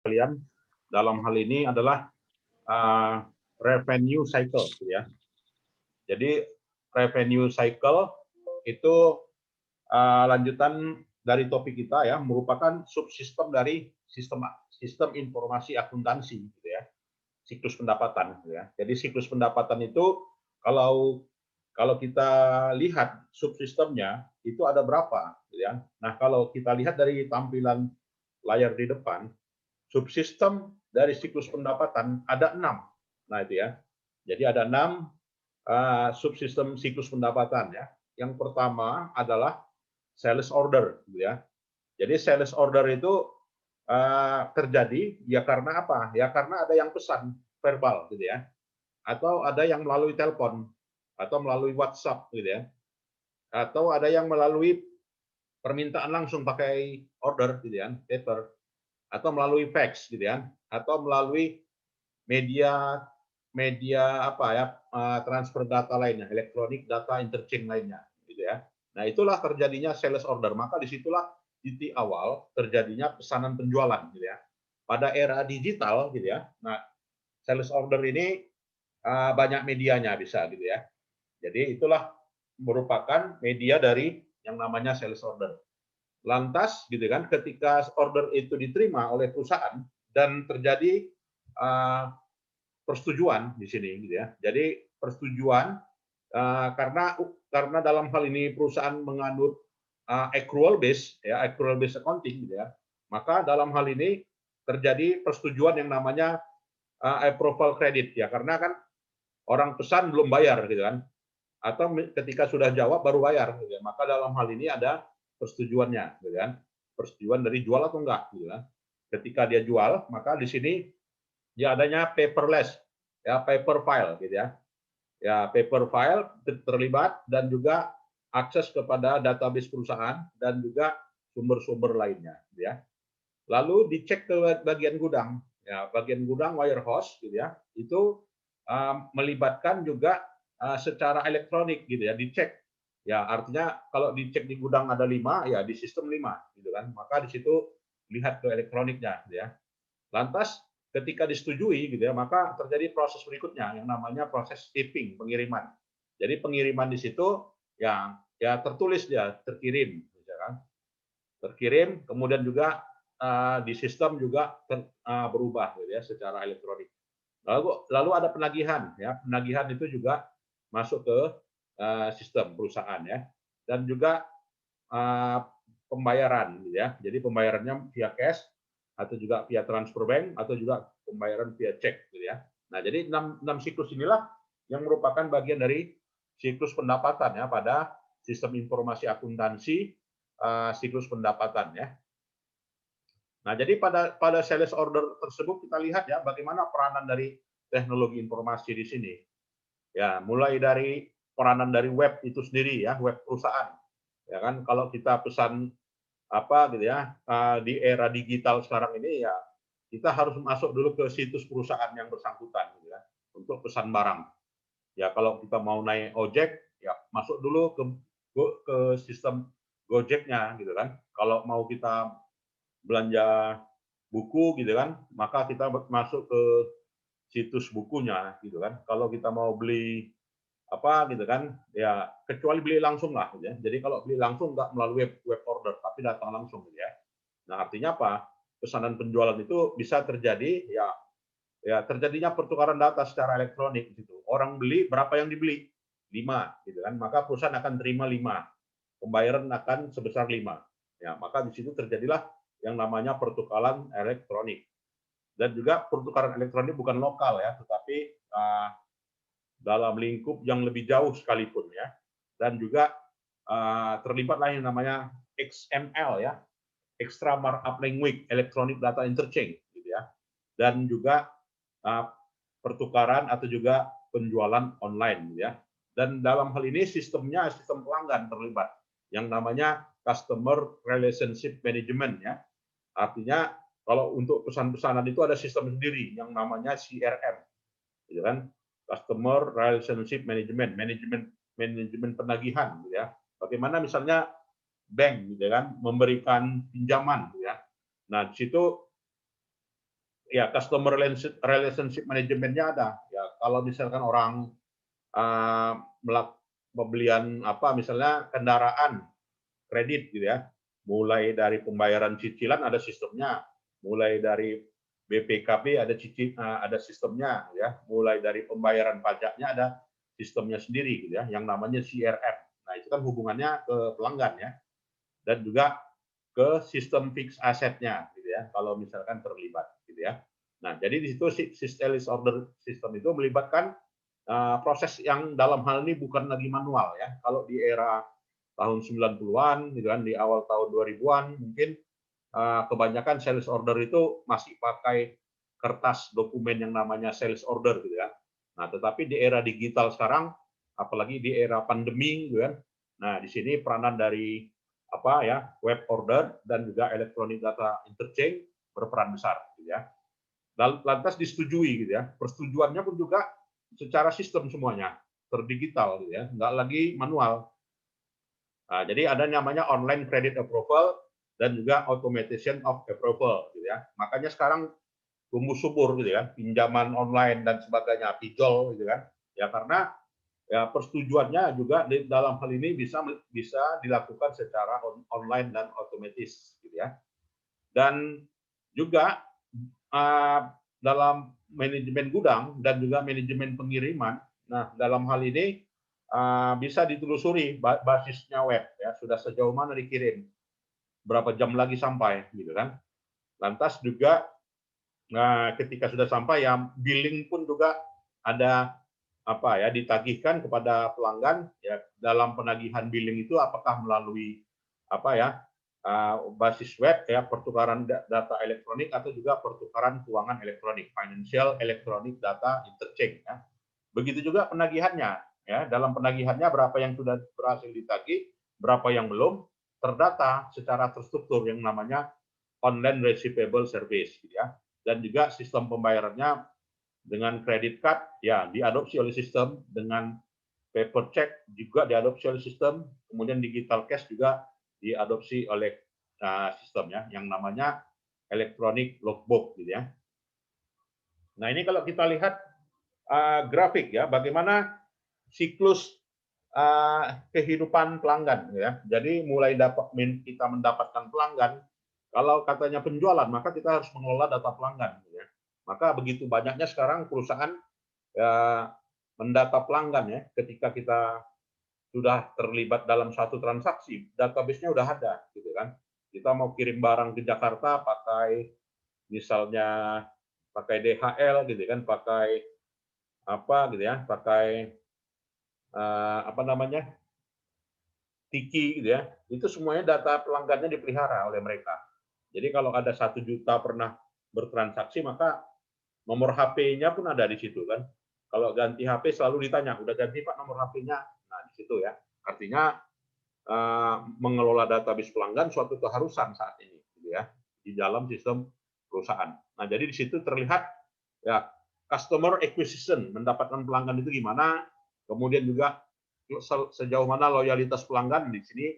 sekalian, dalam hal ini adalah revenue cycle, gitu ya. Jadi revenue cycle itu lanjutan dari topik kita ya, merupakan subsistem dari sistem informasi akuntansi, gitu ya. Siklus pendapatan, gitu ya. Jadi siklus pendapatan itu kalau kita lihat subsistemnya itu ada berapa, gitu ya. Nah, kalau kita lihat dari tampilan layar di depan, subsistem dari siklus pendapatan ada 6. Nah, itu ya. Jadi ada 6 subsistem siklus pendapatan ya. Yang pertama adalah sales order, gitu ya. Jadi sales order itu terjadi ya karena apa? Ya karena ada yang pesan verbal, gitu ya, atau ada yang melalui telepon, atau melalui WhatsApp, gitu ya, atau ada yang melalui permintaan langsung pakai order, gitu ya, paper, atau melalui fax, gitu ya, atau melalui media apa ya, transfer data lainnya, elektronik data interchange lainnya, gitu ya. Nah, itulah terjadinya sales order. Maka disitulah titik awal terjadinya pesanan penjualan, gitu ya. Pada era digital, gitu ya. Nah, sales order ini banyak medianya bisa, gitu ya. Jadi itulah merupakan media dari yang namanya sales order. Lantas, gitu kan, ketika order itu diterima oleh perusahaan dan terjadi persetujuan di sini, gitu ya. Jadi persetujuan karena dalam hal ini perusahaan menganut accrual base, ya, accrual base accounting, gitu ya. Maka dalam hal ini terjadi persetujuan yang namanya approval credit, ya, karena kan orang pesan belum bayar, gitu kan, atau ketika sudah jawab baru bayar, gitu ya. Maka dalam hal ini ada persetujuannya, gitu kan, persetujuan dari jual atau enggak, gitu kan. Ketika dia jual, maka di sini dia adanya paperless, ya, paper file, gitu ya. Ya, paper file terlibat dan juga akses kepada database perusahaan dan juga sumber-sumber lainnya, gitu ya. Lalu dicek ke bagian gudang, ya, bagian gudang warehouse, gitu ya. Itu melibatkan juga secara elektronik, gitu ya, dicek. Ya, artinya kalau dicek di gudang ada 5, ya di sistem 5, gitu kan. Maka di situ lihat ke elektroniknya, gitu ya. Lantas ketika disetujui, gitu ya, maka terjadi proses berikutnya yang namanya proses shipping, pengiriman. Jadi pengiriman di situ ya tertulis dia terkirim, gitu kan. Terkirim, kemudian juga di sistem juga berubah, gitu ya, secara elektronik. Lalu ada penagihan, ya, penagihan itu juga masuk ke sistem perusahaan, ya, dan juga pembayaran, gitu ya. Jadi pembayarannya via cash atau juga via transfer bank atau juga pembayaran via cek, gitu ya. Nah, jadi 6 siklus inilah yang merupakan bagian dari siklus pendapatan ya pada sistem informasi akuntansi siklus pendapatan ya. Nah, jadi pada sales order tersebut kita lihat ya bagaimana peranan dari teknologi informasi di sini. Ya, mulai dari peranan dari web itu sendiri ya, web perusahaan. Ya kan, kalau kita pesan apa gitu ya, di era digital sekarang ini ya kita harus masuk dulu ke situs perusahaan yang bersangkutan gitu ya, untuk pesan barang. Ya, kalau kita mau naik ojek ya masuk dulu ke sistem Gojeknya gitu kan. Kalau mau kita belanja buku gitu kan, maka kita masuk ke situs bukunya gitu kan. Kalau kita mau beli apa gitu kan, ya kecuali beli langsung lah gitu ya. Jadi kalau beli langsung nggak melalui web order tapi datang langsung gitu ya. Nah, artinya apa? Pesanan penjualan itu bisa terjadi ya terjadinya pertukaran data secara elektronik gitu. Orang beli berapa yang dibeli? 5 gitu kan. Maka perusahaan akan terima 5. Pembayaran akan sebesar 5. Ya, maka di situ terjadilah yang namanya pertukaran elektronik. Dan juga pertukaran elektronik bukan lokal ya, tetapi dalam lingkup yang lebih jauh sekalipun ya. Dan juga terlibatlah yang namanya XML ya, Extra Markup Language, Electronic Data Interchange gitu ya. Dan juga pertukaran atau juga penjualan online gitu ya. Dan dalam hal ini sistemnya sistem pelanggan terlibat yang namanya Customer Relationship Management ya. Artinya kalau untuk pesan-pesanan itu ada sistem sendiri yang namanya CRM gitu kan. Customer Relationship Management, manajemen penagihan gitu ya. Bagaimana misalnya bank gitu kan memberikan pinjaman gitu ya. Nah, di situ ya customer relationship manajemennya ada. Ya kalau misalkan orang pembelian apa misalnya kendaraan kredit gitu ya, mulai dari pembayaran cicilan ada sistemnya, mulai dari BPKB ada sistemnya ya, mulai dari pembayaran pajaknya ada sistemnya sendiri gitu ya, yang namanya CRM. Nah itu kan hubungannya ke pelanggan ya, dan juga ke sistem fix asetnya gitu ya, kalau misalkan terlibat gitu ya. Nah jadi di situ sales order system itu melibatkan proses yang dalam hal ini bukan lagi manual ya. Kalau di era tahun 90-an gitu kan, di awal tahun 2000-an mungkin kebanyakan sales order itu masih pakai kertas dokumen yang namanya sales order gitu ya. Nah, tetapi di era digital sekarang, apalagi di era pandemi gitu kan. Nah, di sini peranan dari apa ya, web order dan juga electronic data interchange berperan besar gitu ya. Lantas disetujui gitu ya. Persetujuannya pun juga secara sistem semuanya, terdigital gitu ya, nggak lagi manual. Nah, jadi ada namanya online credit approval dan juga automation of approval gitu ya. Makanya sekarang tumbuh subur gitu ya, pinjaman online dan sebagainya, pinjol gitu kan. Ya karena ya persetujuannya juga dalam hal ini bisa dilakukan secara online dan otomatis gitu ya. Dan juga dalam manajemen gudang dan juga manajemen pengiriman. Nah, dalam hal ini bisa ditelusuri basisnya web ya, sudah sejauh mana dikirim, berapa jam lagi sampai gitu kan. Lantas juga ketika sudah sampai ya billing pun juga ada apa ya, ditagihkan kepada pelanggan ya. Dalam penagihan billing itu apakah melalui apa ya, basis web ya, pertukaran data elektronik atau juga pertukaran keuangan elektronik, financial electronic data interchange ya. Begitu juga penagihannya ya, dalam penagihannya berapa yang sudah berhasil ditagih, berapa yang belum, terdata secara terstruktur yang namanya online receivable service gitu ya. Dan juga sistem pembayarannya dengan credit card ya diadopsi oleh sistem, dengan paper check juga diadopsi oleh sistem, kemudian digital cash juga diadopsi oleh sistem ya, yang namanya electronic logbook gitu ya. Nah ini kalau kita lihat grafik ya, bagaimana siklus kehidupan pelanggan ya. Jadi mulai kita mendapatkan pelanggan, kalau katanya penjualan maka kita harus mengelola data pelanggan ya. Maka begitu banyaknya sekarang perusahaan ya, mendata pelanggan ya, ketika kita sudah terlibat dalam satu transaksi, database-nya udah ada gitu kan. Kita mau kirim barang ke Jakarta pakai misalnya pakai DHL gitu kan, pakai apa gitu ya, pakai apa namanya, Tiki gitu ya, itu semuanya data pelanggannya dipelihara oleh mereka. Jadi kalau ada 1 juta pernah bertransaksi, maka nomor HP-nya pun ada di situ kan. Kalau ganti HP selalu ditanya, udah ganti Pak nomor HP-nya? Nah di situ ya. Artinya mengelola database pelanggan suatu keharusan saat ini, gitu ya, di dalam sistem perusahaan. Nah jadi di situ terlihat ya customer acquisition, mendapatkan pelanggan itu gimana, kemudian juga sejauh mana loyalitas pelanggan. Di sini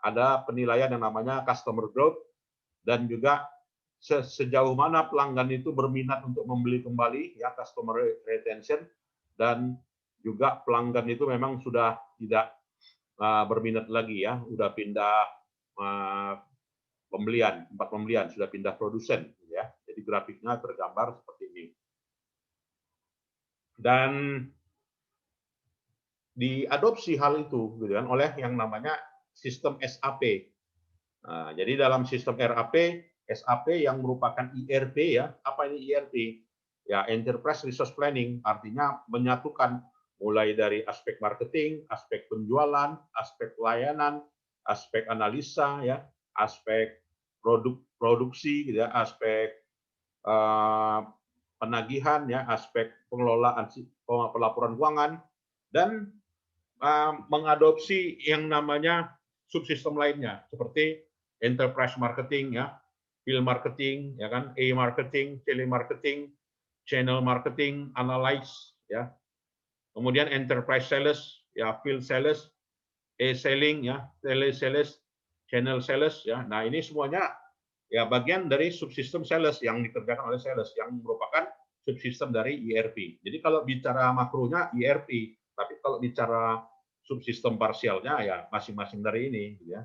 ada penilaian yang namanya customer growth, dan juga sejauh mana pelanggan itu berminat untuk membeli kembali ya, customer retention, dan juga pelanggan itu memang sudah tidak berminat lagi ya, udah pindah tempat pembelian, sudah pindah produsen ya. Jadi grafiknya tergambar seperti ini. Dan diadopsi hal itu gitu kan oleh yang namanya sistem SAP. Nah, jadi dalam sistem SAP yang merupakan ERP ya. Apa ini ERP? Ya, Enterprise Resource Planning, artinya menyatukan mulai dari aspek marketing, aspek penjualan, aspek pelayanan, aspek analisa ya, aspek produksi gitu ya, aspek penagihan ya, aspek pengelolaan pelaporan keuangan, dan mengadopsi yang namanya subsistem lainnya seperti enterprise marketing ya, field marketing ya kan, e-marketing, telemarketing, channel marketing, analyze ya. Kemudian enterprise sales ya, field sales, e-selling ya, tele sales, channel sales ya. Nah, ini semuanya ya bagian dari subsistem sales yang dikerjakan oleh sales yang merupakan subsistem dari ERP. Jadi kalau bicara makronya ERP, tapi kalau bicara subsistem parsialnya ya masing-masing dari ini gitu ya,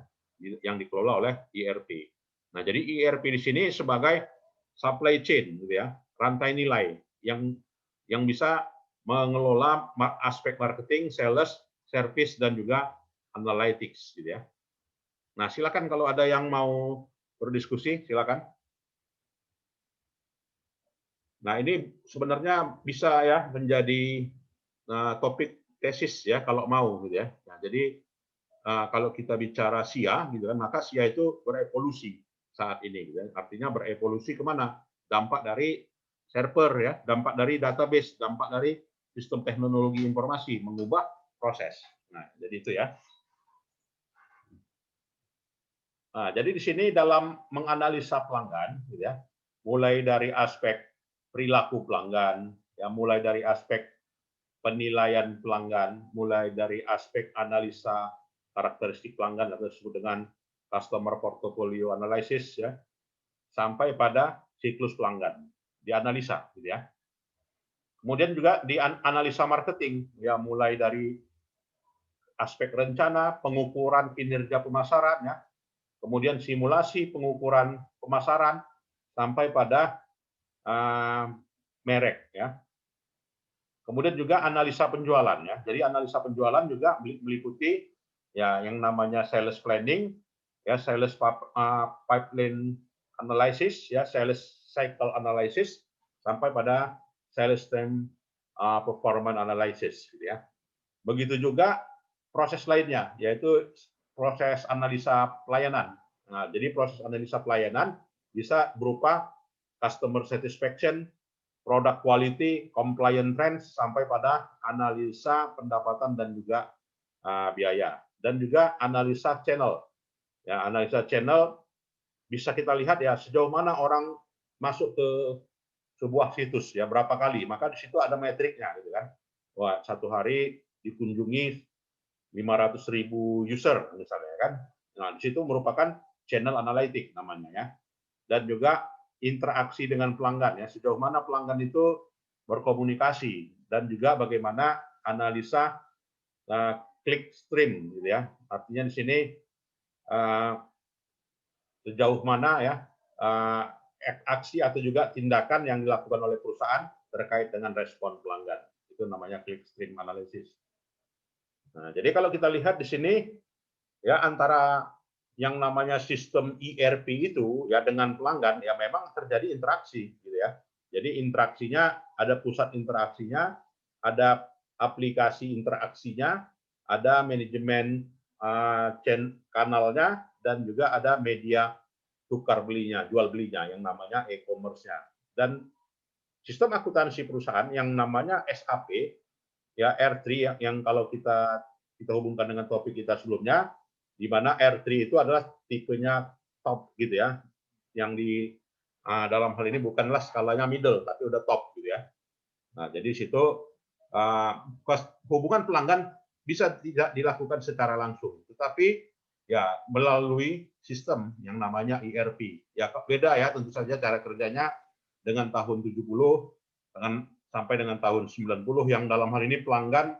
yang dikelola oleh ERP. Nah, jadi ERP di sini sebagai supply chain gitu ya, rantai nilai yang bisa mengelola aspek marketing, sales, service dan juga analytics gitu ya. Nah, silakan kalau ada yang mau berdiskusi, silakan. Nah, ini sebenarnya bisa ya menjadi topik tesis ya kalau mau gitu ya. Nah, jadi kalau kita bicara SIA gitu kan, maka SIA itu berevolusi saat ini gitu ya. Artinya berevolusi kemana? Dampak dari server ya, dampak dari database, dampak dari sistem teknologi informasi mengubah proses. Nah, jadi itu ya. Nah, jadi di sini dalam menganalisa pelanggan, gitu ya, mulai dari aspek perilaku pelanggan, ya, mulai dari aspek penilaian pelanggan, mulai dari aspek analisa karakteristik pelanggan atau disebut dengan customer portfolio analysis, ya, sampai pada siklus pelanggan dianalisa, gitu ya. Kemudian juga dianalisa marketing, ya, mulai dari aspek rencana, pengukuran kinerja pemasaran, ya, kemudian simulasi pengukuran pemasaran sampai pada merek ya. Kemudian juga analisa penjualan ya. Jadi analisa penjualan juga meliputi ya yang namanya sales planning, ya sales pipeline analysis, ya sales cycle analysis sampai pada sales team performance analysis gitu ya. Begitu juga proses lainnya yaitu proses analisa pelayanan. Nah, jadi proses analisa pelayanan bisa berupa customer satisfaction, product quality, compliance trends, sampai pada analisa pendapatan dan juga biaya. Dan juga analisa channel. Ya, analisa channel bisa kita lihat ya sejauh mana orang masuk ke sebuah situs ya berapa kali. Maka di situ ada metriknya gitu kan. Wah, satu hari dikunjungi 500.000 user misalnya kan. Nah, di situ merupakan channel analytic namanya ya. Dan juga interaksi dengan pelanggan ya, sejauh mana pelanggan itu berkomunikasi dan juga bagaimana analisa click stream gitu ya. Artinya di sini sejauh mana ya aksi atau juga tindakan yang dilakukan oleh perusahaan terkait dengan respon pelanggan. Itu namanya click stream analysis. Nah, jadi kalau kita lihat di sini ya antara yang namanya sistem ERP itu ya dengan pelanggan ya memang terjadi interaksi gitu ya. Jadi interaksinya ada pusat interaksinya, ada aplikasi interaksinya, ada manajemen kanalnya dan juga ada media tukar belinya, jual belinya yang namanya e-commerce-nya. Dan sistem akuntansi perusahaan yang namanya SAP ya R3 yang kalau kita hubungkan dengan topik kita sebelumnya, di mana R3 itu adalah tipenya top gitu ya, yang di dalam hal ini bukanlah skalanya middle tapi udah top gitu ya. Nah, jadi situ hubungan pelanggan bisa tidak dilakukan secara langsung, tetapi ya melalui sistem yang namanya ERP. Ya beda ya tentu saja cara kerjanya dengan tahun 70 dengan sampai dengan tahun 90 yang dalam hal ini pelanggan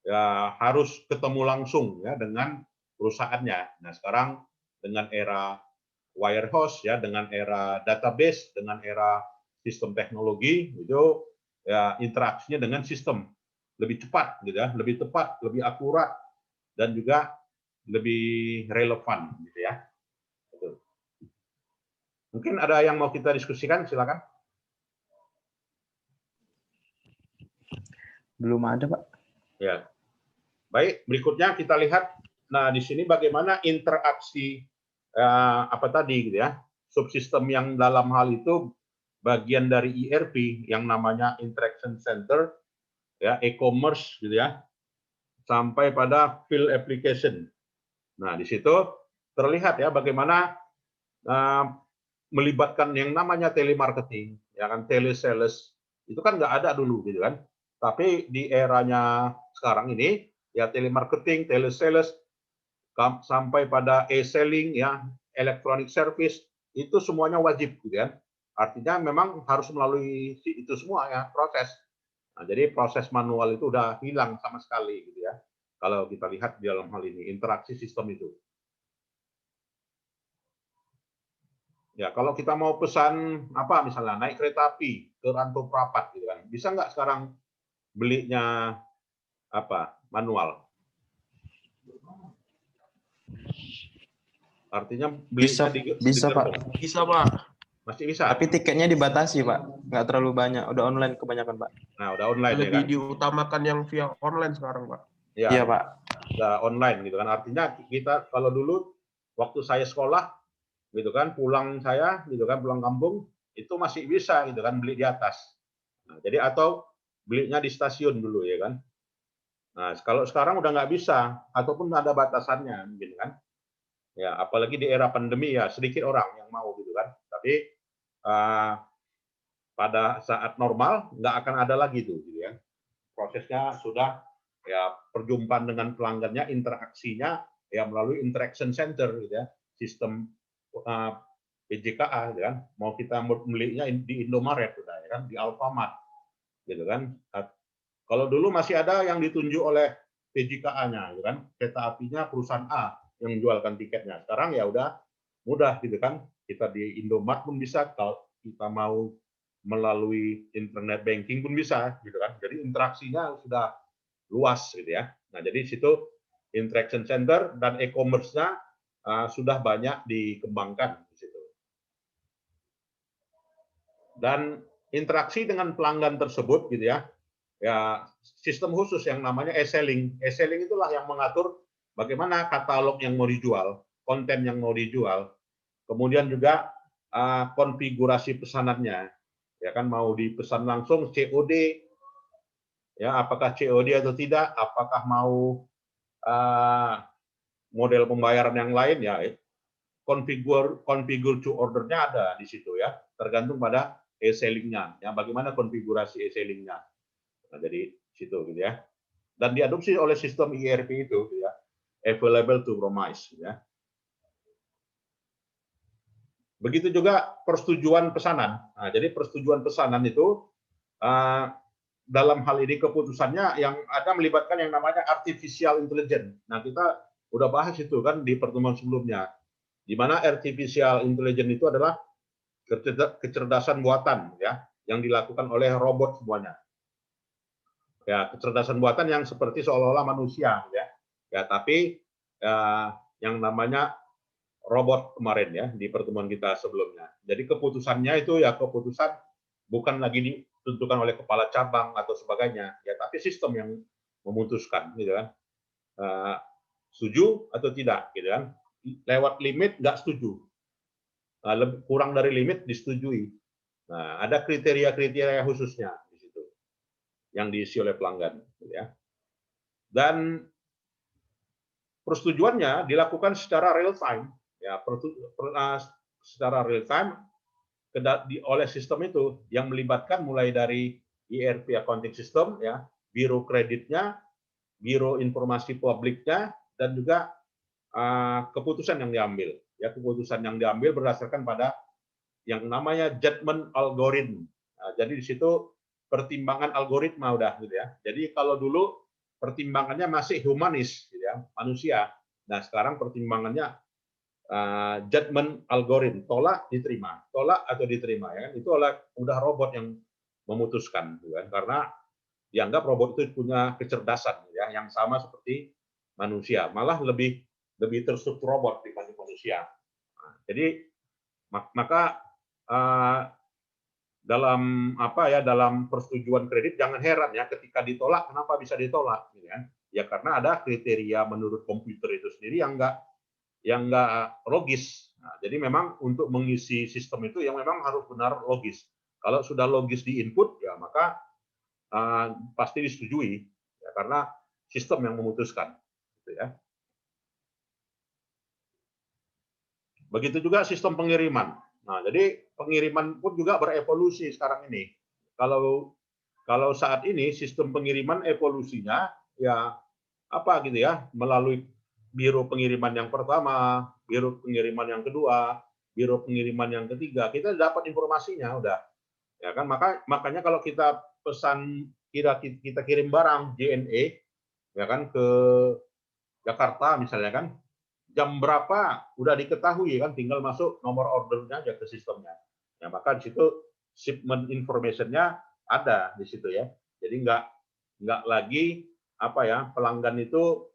ya harus ketemu langsung ya dengan perusahaannya. Nah, sekarang dengan era wirehouse ya, dengan era database, dengan era sistem teknologi itu ya interaksinya dengan sistem lebih cepat gitu ya, lebih tepat, lebih akurat dan juga lebih relevan gitu ya. Mungkin ada yang mau kita diskusikan, silakan. Belum ada, Pak. Ya. Baik, berikutnya kita lihat. Nah, di sini bagaimana interaksi apa tadi gitu ya? Subsistem yang dalam hal itu bagian dari ERP yang namanya Interaction Center, ya, e-commerce gitu ya, sampai pada field application. Nah, di situ terlihat ya bagaimana melibatkan yang namanya telemarketing, ya kan, telesales itu kan nggak ada dulu gitu kan. Tapi di eranya sekarang ini ya telemarketing, telesales sampai pada e-selling ya, electronic service itu semuanya wajib, gitu kan. Artinya memang harus melalui itu semua ya proses. Nah, jadi proses manual itu udah hilang sama sekali, gitu ya. Kalau kita lihat di dalam hal ini interaksi sistem itu. Ya, kalau kita mau pesan apa misalnya naik kereta api ke Rantau Prapat gitu kan, bisa nggak sekarang belinya apa manual? Artinya belinya Bisa, di bisa Pak. gerbong. Bisa, Pak. Masih bisa. Tapi tiketnya dibatasi Pak, nggak terlalu banyak. Udah online kebanyakan Pak. Nah, udah online ya Lebih kan? diutamakan yang via online sekarang, Pak. Ya, Iya Pak. udah online gitu kan. Artinya kita kalau dulu waktu saya sekolah gitu kan, pulang saya gitu kan, pulang kampung itu masih bisa gitu kan beli di atas. Nah, jadi atau belinya di stasiun dulu ya kan. Nah, kalau sekarang udah nggak bisa ataupun ada batasannya mungkin kan. Ya, apalagi di era pandemi ya sedikit orang yang mau gitu kan. Tapi pada saat normal nggak akan ada lagi tuh gitu ya. Prosesnya sudah ya perjumpaan dengan pelanggannya, interaksinya ya melalui interaction center gitu ya. Sistem PJKA gitu kan. Mau kita belinya di Indomaret sudah ya kan, di Alfamart gitu kan. Kalau dulu masih ada yang ditunjuk oleh PJKA-nya gitu kan. Kereta apinya perusahaan A yang menjualkan tiketnya. Sekarang ya udah mudah gitu kan. Kita di Indomaret pun bisa, kalau kita mau melalui internet banking pun bisa gitu kan. Jadi interaksinya sudah luas gitu ya. Nah, jadi situ interaction center dan e-commerce-nya sudah banyak dikembangkan di situ. Dan interaksi dengan pelanggan tersebut gitu ya. Ya, sistem khusus yang namanya e-selling. E-selling itulah yang mengatur bagaimana katalog yang mau dijual, konten yang mau dijual, kemudian juga konfigurasi pesanannya. Ya kan mau dipesan langsung COD, ya apakah COD atau tidak, apakah mau model pembayaran yang lain ya configure to ordernya ada di situ ya, tergantung pada e-selling-nya. Ya bagaimana konfigurasi e-selling-nya. Nah, jadi situ gitu ya. Dan diadopsi oleh sistem ERP itu gitu ya, available to promise ya. Begitu juga persetujuan pesanan. Nah, jadi persetujuan pesanan itu dalam hal ini keputusannya yang ada melibatkan yang namanya artificial intelligence. Nah, kita udah bahas itu kan di pertemuan sebelumnya. Di mana artificial intelligence itu adalah kecerdasan buatan ya, yang dilakukan oleh robot semuanya. Ya, kecerdasan buatan yang seperti seolah-olah manusia ya. Ya, tapi yang namanya robot kemarin ya di pertemuan kita sebelumnya. Jadi keputusannya itu ya keputusan bukan lagi ditentukan oleh kepala cabang atau sebagainya, ya tapi sistem yang memutuskan, gitu kan. Setuju atau tidak, gitu kan. Lewat limit nggak setuju, kurang dari limit disetujui. Nah, ada kriteria-kriteria khususnya di situ yang diisi oleh pelanggan, gitu ya. Dan persetujuannya dilakukan secara real time. Ya, secara real time oleh sistem itu yang melibatkan mulai dari ERP accounting system ya, biro kreditnya, biro informasi publiknya, dan juga keputusan yang diambil. Ya, keputusan yang diambil berdasarkan pada yang namanya judgment algorithm. Nah, jadi di situ pertimbangan algoritma udah gitu ya. Jadi kalau dulu pertimbangannya masih humanis gitu ya, manusia. Nah, sekarang pertimbangannya judgment algorithm, tolak diterima, tolak atau diterima ya kan, itu udah robot yang memutuskan gitu kan, karena dianggap robot itu punya kecerdasan ya yang sama seperti manusia, malah lebih terstruktur robot dibanding manusia. Nah, jadi maka dalam dalam persetujuan kredit jangan heran ya ketika ditolak, kenapa bisa ditolak gitu kan, ya karena ada kriteria menurut komputer itu sendiri yang nggak logis. Nah, jadi memang untuk mengisi sistem itu yang memang harus benar logis. Kalau sudah logis di input, ya maka pasti disetujui, ya, karena sistem yang memutuskan. Gitu ya. Begitu juga sistem pengiriman. Nah, jadi pengiriman pun juga berevolusi sekarang ini. Kalau saat ini sistem pengiriman evolusinya ya apa gitu ya, melalui biro pengiriman yang pertama, biro pengiriman yang kedua, biro pengiriman yang ketiga, kita dapat informasinya udah. Ya kan, makanya kalau kita pesan kita kirim barang JNE ya kan ke Jakarta misalnya kan, jam berapa udah diketahui kan, tinggal masuk nomor ordernya aja ke sistemnya. Ya, maka di situ shipment information-nya ada di situ ya. Jadi nggak lagi apa ya, pelanggan itu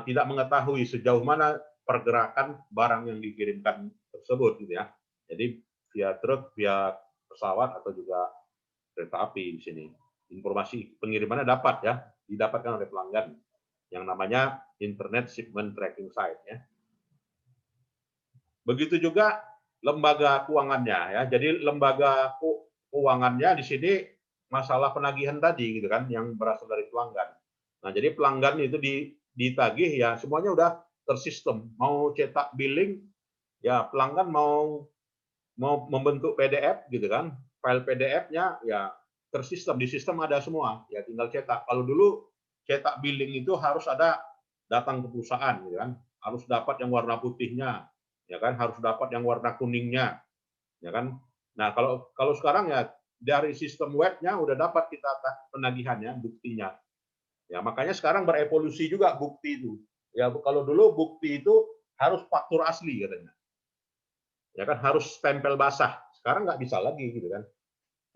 tidak mengetahui sejauh mana pergerakan barang yang dikirimkan tersebut gitu ya. Jadi via truk, via pesawat atau juga kereta api di sini. Informasi pengirimannya dapat ya, didapatkan oleh pelanggan yang namanya Internet Shipment Tracking Site ya. Begitu juga lembaga keuangannya ya. Jadi lembaga keuangannya di sini masalah penagihan tadi gitu kan yang berasal dari pelanggan. Nah, jadi pelanggan itu ditagih ya semuanya udah tersistem. Mau cetak billing ya pelanggan mau membentuk PDF gitu kan. File PDF-nya ya tersistem, di sistem ada semua. Ya tinggal cetak. Kalau dulu cetak billing itu harus ada datang ke perusahaan gitu kan. Harus dapat yang warna putihnya, ya kan, harus dapat yang warna kuningnya, ya kan. Nah, kalau sekarang ya dari sistem webnya udah dapat kita penagihannya, buktinya. Ya, makanya sekarang berevolusi juga bukti itu. Ya, kalau dulu bukti itu harus faktur asli katanya. Ya kan, harus stempel basah. Sekarang nggak bisa lagi gitu kan.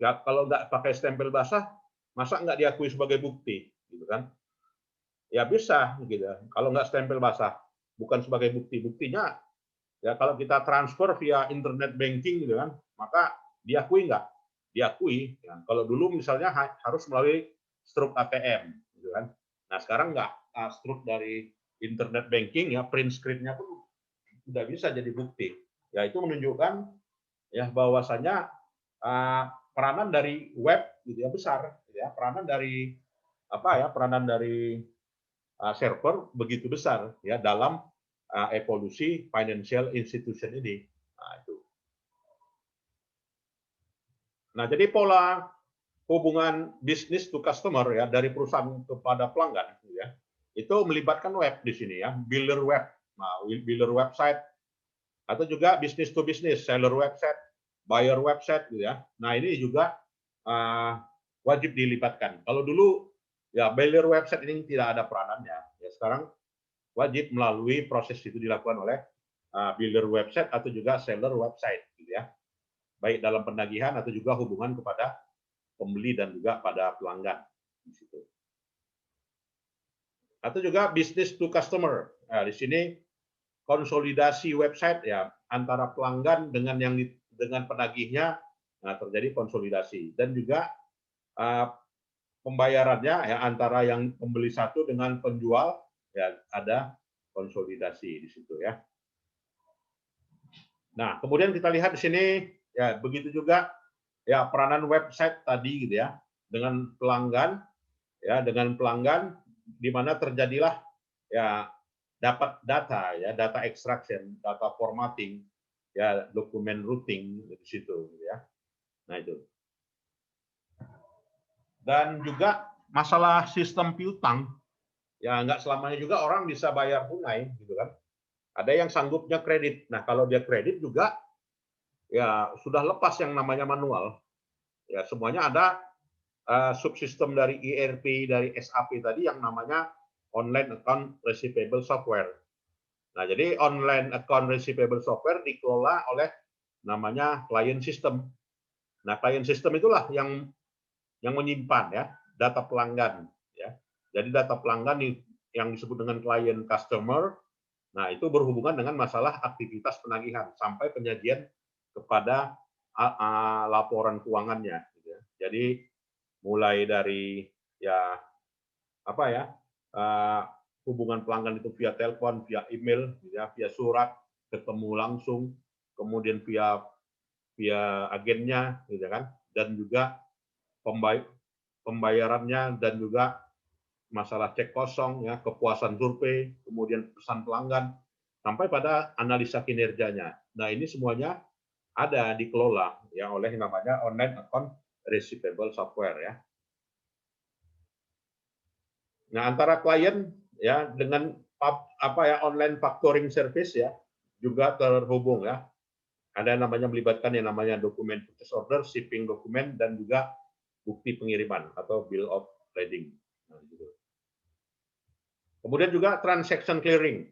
Ya, kalau nggak pakai stempel basah, masa nggak diakui sebagai bukti, gitu kan? Ya bisa, gitu. Kalau nggak stempel basah, bukan sebagai bukti. Buktinya ya kalau kita transfer via internet banking gitu kan, maka diakui nggak? Diakui. Ya. Kalau dulu misalnya harus melalui struk ATM, gitu kan. Nah sekarang nggak, struk dari internet banking ya, print screen-nya pun sudah bisa jadi bukti. Ya itu menunjukkan ya bahwasanya peranan dari web gitu ya besar, gitu ya. Peranan dari peranan dari server begitu besar ya dalam evolusi financial institution ini. Nah, itu. Nah, jadi pola hubungan bisnis to customer ya dari perusahaan kepada pelanggan ya. Itu melibatkan web di sini ya, builder web. Nah, builder website atau juga business to business, seller website, buyer website gitu ya. Nah, ini juga wajib dilibatkan. Kalau dulu ya builder website ini tidak ada peranannya. Ya sekarang wajib melalui proses itu dilakukan oleh builder website atau juga seller website gitu ya. Baik dalam penagihan atau juga hubungan kepada pembeli dan juga pada pelanggan di situ. Atau juga business to customer. Nah, di sini konsolidasi website ya antara pelanggan dengan penagihnya, nah, terjadi konsolidasi dan juga pembayarannya ya antara yang pembeli satu dengan penjual ya ada konsolidasi di situ ya. Nah, kemudian kita lihat di sini ya begitu juga ya peranan website tadi gitu ya dengan pelanggan di mana terjadilah ya dapat data ya, data extraction, data formatting ya, dokumen routing di situ gitu ya. Nah, itu. Dan juga masalah sistem piutang ya nggak selamanya juga orang bisa bayar tunai gitu kan. Ada yang sanggupnya kredit. Nah, kalau dia kredit juga ya sudah lepas yang namanya manual. Ya, semuanya ada subsistem dari ERP, dari SAP tadi yang namanya online account receivable software. Nah, jadi online account receivable software dikelola oleh namanya client system. Nah, client system itulah yang menyimpan ya data pelanggan ya. Jadi data pelanggan yang disebut dengan client customer. Nah, itu berhubungan dengan masalah aktivitas penagihan sampai penyajian kepada laporan keuangannya. Gitu ya. Jadi mulai dari ya apa ya hubungan pelanggan itu via telepon, via email, ya, via surat, ketemu langsung, kemudian via agennya, gitu kan, dan juga pembayarannya dan juga masalah cek kosong, ya, kepuasan survei, kemudian pesan pelanggan, sampai pada analisa kinerjanya. Nah, ini semuanya ada dikelola ya oleh yang namanya online account receivable software ya. Nah, antara klien ya dengan online factoring service ya juga terhubung ya. ada namanya melibatkan yang namanya dokumen purchase order, shipping dokumen, dan juga bukti pengiriman atau bill of lading. Nah, gitu. Kemudian juga transaction clearing.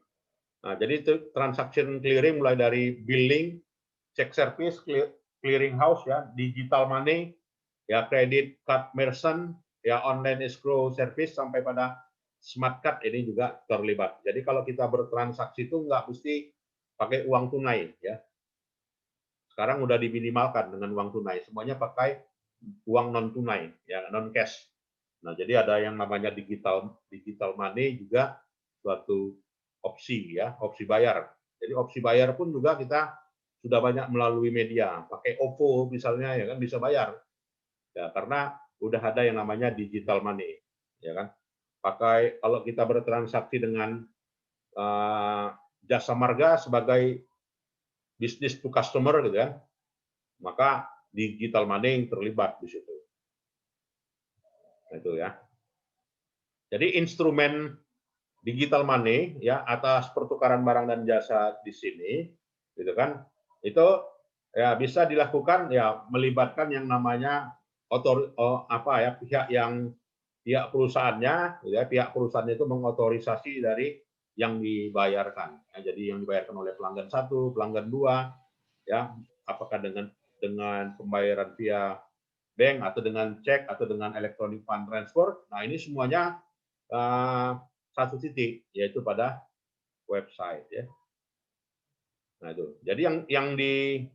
Nah, jadi itu transaction clearing mulai dari billing, check service, clearing house ya, digital money, ya kredit card merchant, ya online escrow service sampai pada smart card ini juga terlibat. Jadi kalau kita bertransaksi itu nggak mesti pakai uang tunai ya. Sekarang udah diminimalkan dengan uang tunai, semuanya pakai uang non tunai ya, non cash. Nah, jadi ada yang namanya digital money juga suatu opsi ya, opsi bayar. Jadi opsi bayar pun juga kita sudah banyak melalui media, pakai OVO misalnya ya kan bisa bayar. Ya, karena udah ada yang namanya digital money, ya kan. Pakai kalau kita bertransaksi dengan jasa marga sebagai bisnis to customer gitu kan, maka digital money terlibat di situ. Itu ya. Jadi instrumen digital money ya atas pertukaran barang dan jasa di sini, gitu kan? Itu ya bisa dilakukan ya melibatkan yang namanya pihak perusahaannya, ya, pihak perusahaannya itu mengotorisasi dari yang dibayarkan. Ya, jadi yang dibayarkan oleh pelanggan 1, pelanggan 2, ya, apakah dengan pembayaran via bank atau dengan cek atau dengan electronic fund transfer. Nah, ini semuanya satu titik, yaitu pada website ya. Nah, itu. Jadi yang di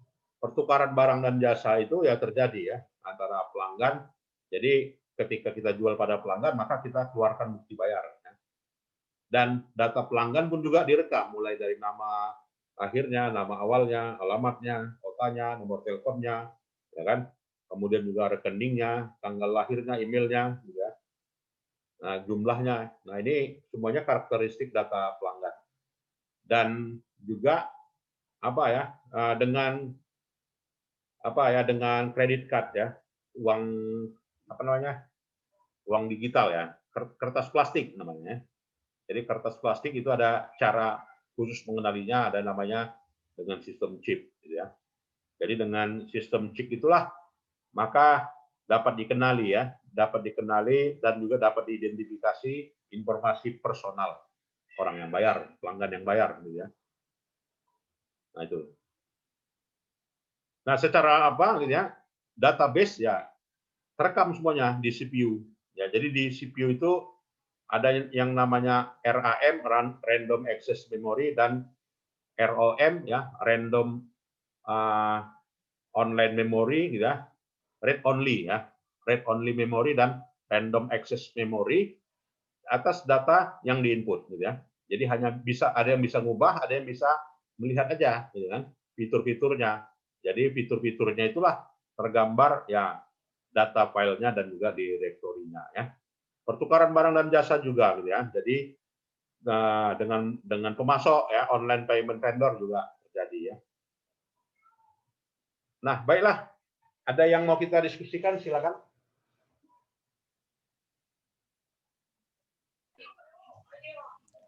pertukaran barang dan jasa itu ya terjadi ya antara pelanggan. Jadi ketika kita jual pada pelanggan, maka kita keluarkan bukti bayar. Ya. Dan data pelanggan pun juga direkam, mulai dari nama akhirnya, nama awalnya, alamatnya, kotanya, nomor teleponnya, ya kan. Kemudian juga rekeningnya, tanggal lahirnya, emailnya, juga. Nah, jumlahnya. Nah, ini semuanya karakteristik data pelanggan. Dan juga dengan kredit card ya, uang digital ya, kertas plastik namanya. Jadi kertas plastik itu ada cara khusus mengenalinya, ada namanya dengan sistem chip gitu ya. Jadi dengan sistem chip itulah maka dapat dikenali dan juga dapat diidentifikasi informasi personal orang yang bayar, pelanggan yang bayar gitu ya. Nah, itu. Nah, secara gitu ya, database ya terekam semuanya di CPU. Ya, jadi di CPU itu ada yang namanya RAM, Random Access Memory, dan ROM ya, Random Online Memory gitu ya, read only ya, read only memory dan random access memory atas data yang diinput gitu ya. Jadi hanya ada yang bisa ngubah, ada yang bisa melihat aja gitu kan fitur-fiturnya. Jadi fitur-fiturnya itulah tergambar ya data filenya dan juga direktorinya ya. Pertukaran barang dan jasa juga gitu ya. Jadi dengan pemasok ya, online payment vendor juga terjadi ya. Nah, baiklah. Ada yang mau kita diskusikan, silakan.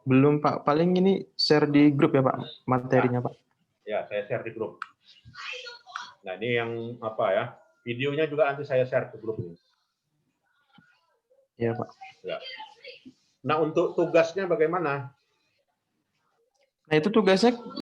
Belum Pak, paling ini share di grup ya Pak, materinya Pak. Ya, saya share di grup. Nah, ini yang videonya juga nanti saya share ke grup ini. Iya Pak. Ya. Nah, untuk tugasnya bagaimana? Nah, itu tugasnya